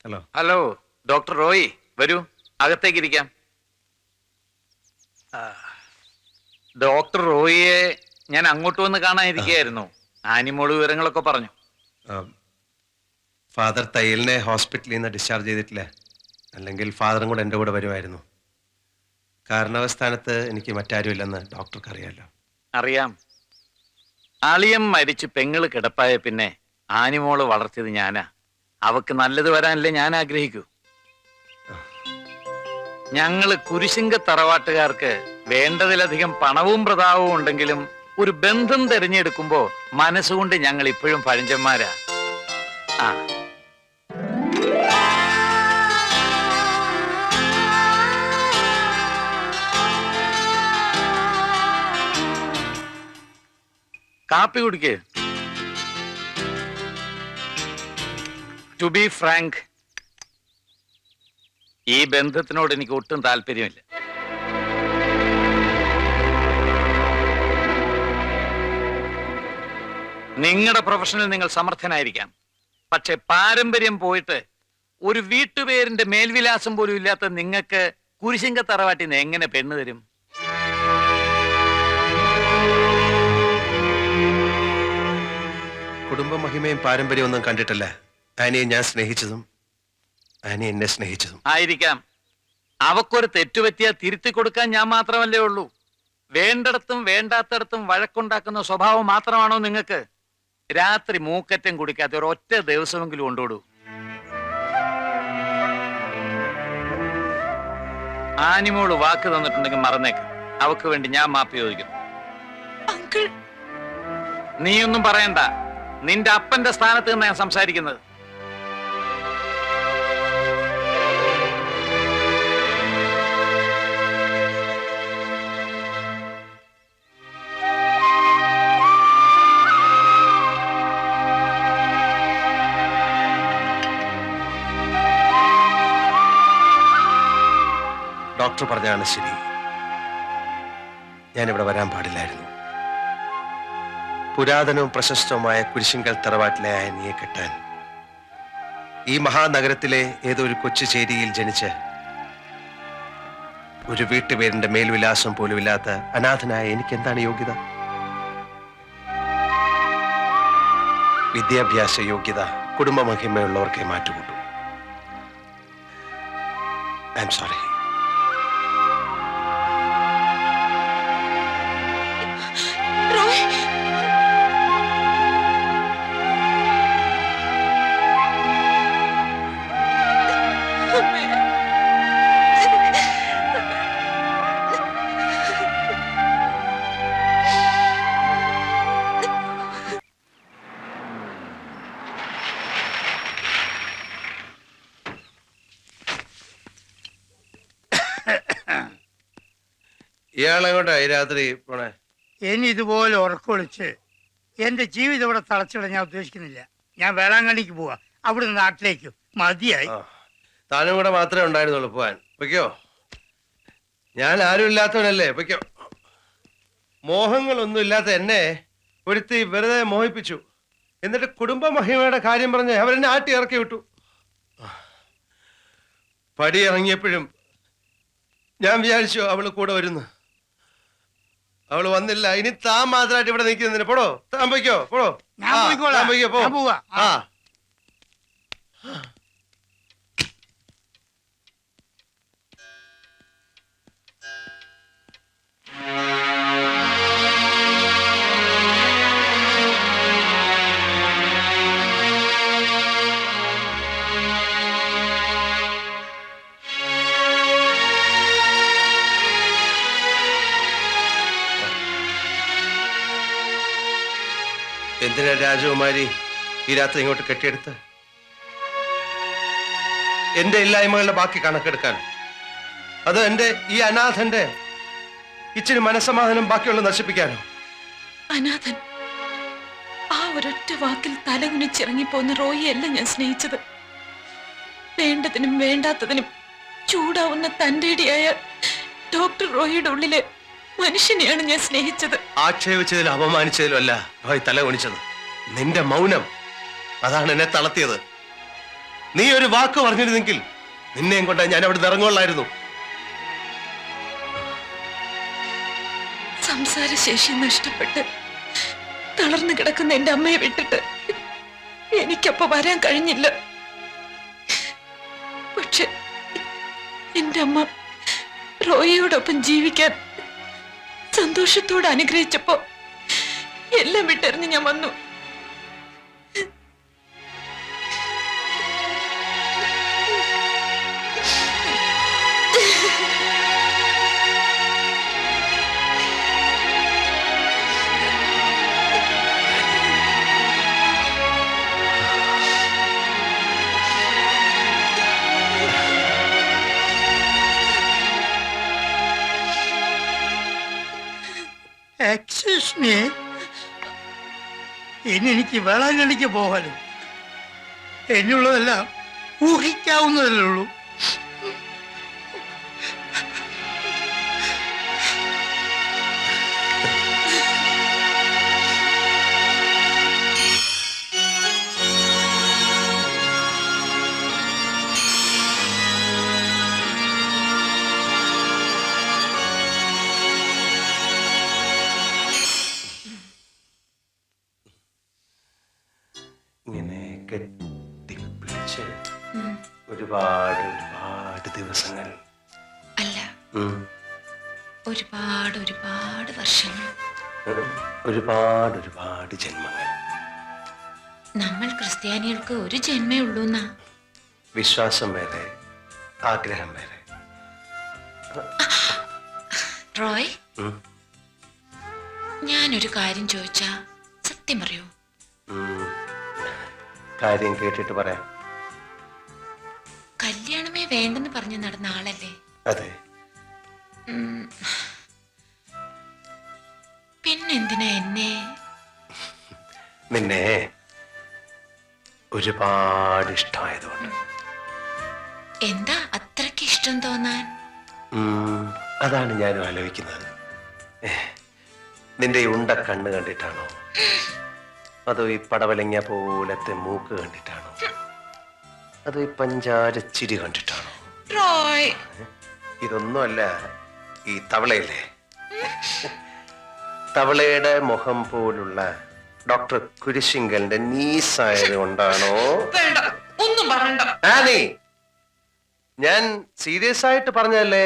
Hello. Hello, doctor Roy, വരൂ, അകത്തേക്ക് ഇരിക്കാം. ഡോക്ടർ റോയിയെ ഞാൻ അങ്ങോട്ട് വന്ന് കാണാനിരിക്കുകയായിരുന്നു. ആനിമോള് വിവരങ്ങളൊക്കെ പറഞ്ഞു. ഫാദർ തയ്യലിനെ ഹോസ്പിറ്റലിൽ നിന്ന് ഡിസ്ചാർജ് ചെയ്തിട്ടില്ല. അല്ലെങ്കിൽ ഫാദറും കൂടെ എൻ്റെ കൂടെ വരുമായിരുന്നു. കാരണവസ്ഥാനത്ത് എനിക്ക് മറ്റാരുമില്ലെന്ന് ഡോക്ടർക്ക് അറിയാമല്ലോ. അറിയാം. അളിയം മരിച്ച് പെങ്ങള് കിടപ്പായ പിന്നെ ആനിമോള് വളർത്തിയത് ഞാനാ. അവക്ക് നല്ലത് വരാനല്ലേ ഞാൻ ആഗ്രഹിക്കൂ. ഞങ്ങള് കുരിശിങ്ക തറവാട്ടുകാർക്ക് വേണ്ടതിലധികം പണവും പ്രതാപവും ഉണ്ടെങ്കിലും ഒരു ബന്ധം തിരഞ്ഞെടുക്കുമ്പോ മനസ്സുകൊണ്ട് ഞങ്ങൾ ഇപ്പോഴും പഴഞ്ചന്മാരാ. ആ കാപ്പി കുടിക്ക്. ടു ബി ഫ്രാങ്ക്, ഈ ബന്ധത്തിനോട് എനിക്ക് ഒട്ടും താല്പര്യമില്ല. നിങ്ങളുടെ പ്രൊഫഷനിൽ നിങ്ങൾ സമർത്ഥനായിരിക്കാം. പക്ഷെ പാരമ്പര്യം പോയിട്ട് ഒരു വീട്ടുപേരിന്റെ മേൽവിലാസം പോലും ഇല്ലാത്ത നിങ്ങൾക്ക് കുരിശിങ്ക തറവാട്ടിന്ന് എങ്ങനെ പെണ്ണ് തരും? കുടുംബ മഹിമയും പാരമ്പര്യവും ഒന്നും കണ്ടിട്ടല്ല ആനിയെ ഞാൻ സ്നേഹിച്ചതും ആനി എന്നെ സ്നേഹിച്ചതും. ആയിരിക്കാം. അവക്കൊരു തെറ്റുപറ്റിയാ തിരുത്തി കൊടുക്കാൻ ഞാൻ മാത്രമല്ലേ ഉള്ളൂ. വേണ്ടിടത്തും വേണ്ടാത്തടത്തും വഴക്കുണ്ടാക്കുന്ന സ്വഭാവം മാത്രമാണോ നിങ്ങൾക്ക്? രാത്രി മൂക്കറ്റം കുടിക്കാത്ത ഒരൊറ്റ ദിവസമെങ്കിലും കൊണ്ടുവിടൂ. ആനിമോള് വാക്ക് തന്നിട്ടുണ്ടെങ്കിൽ മറന്നേക്ക്. അവക്ക് വേണ്ടി ഞാൻ മാപ്പ് ചോദിക്കുന്നു. നീയൊന്നും പറയണ്ട. നിന്റെ അപ്പന്റെ സ്ഥാനത്ത് നിന്ന് ഞാൻ സംസാരിക്കുന്നത്. ഡോക്ടർ പറഞ്ഞാണ് ശരി. ഞാനിവിടെ വരാൻ പാടില്ലായിരുന്നു. പുരാതനവും പ്രശസ്തവുമായ കുരിശിങ്കൽ തറവാട്ടിലെ ആനിയെ കെട്ടാൻ ഈ മഹാനഗരത്തിലെ ഏതോ ഒരു കൊച്ചു ചേരിയിൽ ജനിച്ച് ഒരു വീട്ടുപേരിന്റെ മേൽവിലാസം പോലും ഇല്ലാത്ത അനാഥനായ എനിക്ക് എന്താണ് യോഗ്യത? വിദ്യാഭ്യാസ യോഗ്യത കുടുംബ മഹിമയുള്ളവർക്കേ മാറ്റുകൂട്ടു. I am sorry. ഇയാളെങ്ങോട്ടാ ഈ രാത്രി പോണേ? ഇനി ഇതുപോലെ ഉറക്കൊളിച്ച് എന്റെ ജീവിതം ഇവിടെ തളച്ചിടാൻ ഞാൻ ഉദ്ദേശിക്കുന്നില്ല. ഞാൻ വേളാങ്കണ്ണിക്ക് പോവാ, അവിടുന്ന് നാട്ടിലേക്ക്. മതിയായി. താനും കൂടെ മാത്രമേ ഉണ്ടായിരുന്നുള്ളൂ പോവാൻ. പൊയ്ക്കോ. ഞാൻ ആരും ഇല്ലാത്തവനല്ലേ, പൊയ്ക്കോ. മോഹങ്ങളൊന്നും ഇല്ലാത്ത എന്നെ ഒരുത്തി വെറുതെ മോഹിപ്പിച്ചു. എന്നിട്ട് കുടുംബ മഹിമയുടെ കാര്യം പറഞ്ഞ് അവരെന്നെ ആട്ടി ഇറക്കി വിട്ടു. പടി ഇറങ്ങിയപ്പോഴും ഞാൻ വിചാരിച്ചു അവള് കൂടെ വരുന്നു. അവള് വന്നില്ല. ഇനി താൻ മാത്രമായിട്ട് ഇവിടെ നിൽക്കുന്നതിന് പോടോ. താൻ പോയിക്കോ, പോടോ. പോവാ. ആ എന്തിനാ രാജകുമാരി ഈ രാത്രി ഇങ്ങോട്ട് കെട്ടിയെടുത്ത്? എന്റെ ഇല്ലായ്മകളുടെ ബാക്കി കണക്കെടുക്കാൻ? അത് എന്റെ ഈ അനാഥന്റെ ഇച്ചിരി മനസ്സമാധാനം ബാക്കിയുള്ള നശിപ്പിക്കാനോ? അനാഥൻ, ആ ഒരൊറ്റ വാക്കിൽ തലകുനിച്ചിറങ്ങിപ്പോന്ന റോയിയല്ല ഞാൻ സ്നേഹിച്ചത്. വേണ്ടതിനും വേണ്ടാത്തതിനും ചൂടാവുന്ന തന്റേടിയായ ഡോക്ടർ റോയിയുടെ ഉള്ളിലെ മനുഷ്യനെയാണ് ഞാൻ സ്നേഹിച്ചത്. ആക്ഷേപിച്ചതിലും അപമാനിച്ചതിലും അല്ല റോയ് തല കുനിച്ചത്. നിന്റെ മൗനം അതാണ് എന്നെ തളർത്തിയത്. നീ ഒരു വാക്ക് പറഞ്ഞിരുന്നെങ്കിൽ നിന്നെയും കൊണ്ട് ഞാൻ അവിടെ ഇറങ്ങുള്ളായിരുന്നു. സംസാരശേഷി നഷ്ടപ്പെട്ട് തളർന്നു കിടക്കുന്ന എന്റെ അമ്മയെ വിട്ടിട്ട് എനിക്കപ്പോ വരാൻ കഴിഞ്ഞില്ല. പക്ഷെ എന്റെ അമ്മ റോയിയോടൊപ്പം ജീവിക്കാൻ സന്തോഷത്തോടെ അനുഗ്രഹിച്ചപ്പോ എല്ലാം വിട്ടെറിഞ്ഞ് ഞാൻ വന്നു. എക്സ്ക്യൂസ് മീ, ഇനി എനിക്ക് വേളാങ്കണ്ണിക്ക് പോകാനും എന്നുള്ളതെല്ലാം ഊഹിക്കാവുന്നതല്ലേ ഉള്ളൂ. ഇങ്ങനെ കെട്ടിപ്പിടിച്ച് ഒരുപാട് ദിവസങ്ങൾ അല്ല, ഉം. ഒരുപാട് വർഷങ്ങൾ. ഒരുപാട് ജന്മങ്ങൾ. നമ്മൾ ക്രിസ്ത്യാനികൾക്ക് ഒരു ജന്മേ ഉള്ളൂന്നാ. വിശ്വാസം വേറെ, ആഗ്രഹം വേറെ. റോയ്, ഉം. ഞാനൊരു കാര്യം ചോദിച്ചാ സത്യം പറയൂ? ഉം. കാര്യം കേട്ടിട്ട് പറയാം. കല്യാണമേ വേണ്ടെന്ന് പറഞ്ഞു നടന്ന ആളല്ലേ? അതെ. പിന്നെന്തിനാ എന്നെ? നിന്നെ ഒരുപാട് ഇഷ്ടമായതുകൊണ്ട്. എന്താ അത്രയ്ക്ക് ഇഷ്ടം തോന്നാൻ? അതാണ് ഞാനും ആലോചിക്കുന്നത്. നിന്റെ ഈ ഉണ്ട കണ്ണ് കണ്ടിട്ടാണോ, അതോ ഈ പടവലങ്ങ പോലത്തെ മൂക്ക് കണ്ടിട്ടാണോ, അതോ ഈ പഞ്ചാര ചിരി കണ്ടിട്ടാണോ? റോയ്, ഇതൊന്നുമല്ല. ഈ തവളയില്ലേ, തവളയുടെ മുഖം പോലുള്ള ഡോക്ടർ കുരിശിങ്കലിന്റെ നീസായത് കൊണ്ടാണോ? ഒന്നും പറയണ്ട. നീ ഞാൻ സീരിയസ് ആയിട്ട് പറഞ്ഞതല്ലേ.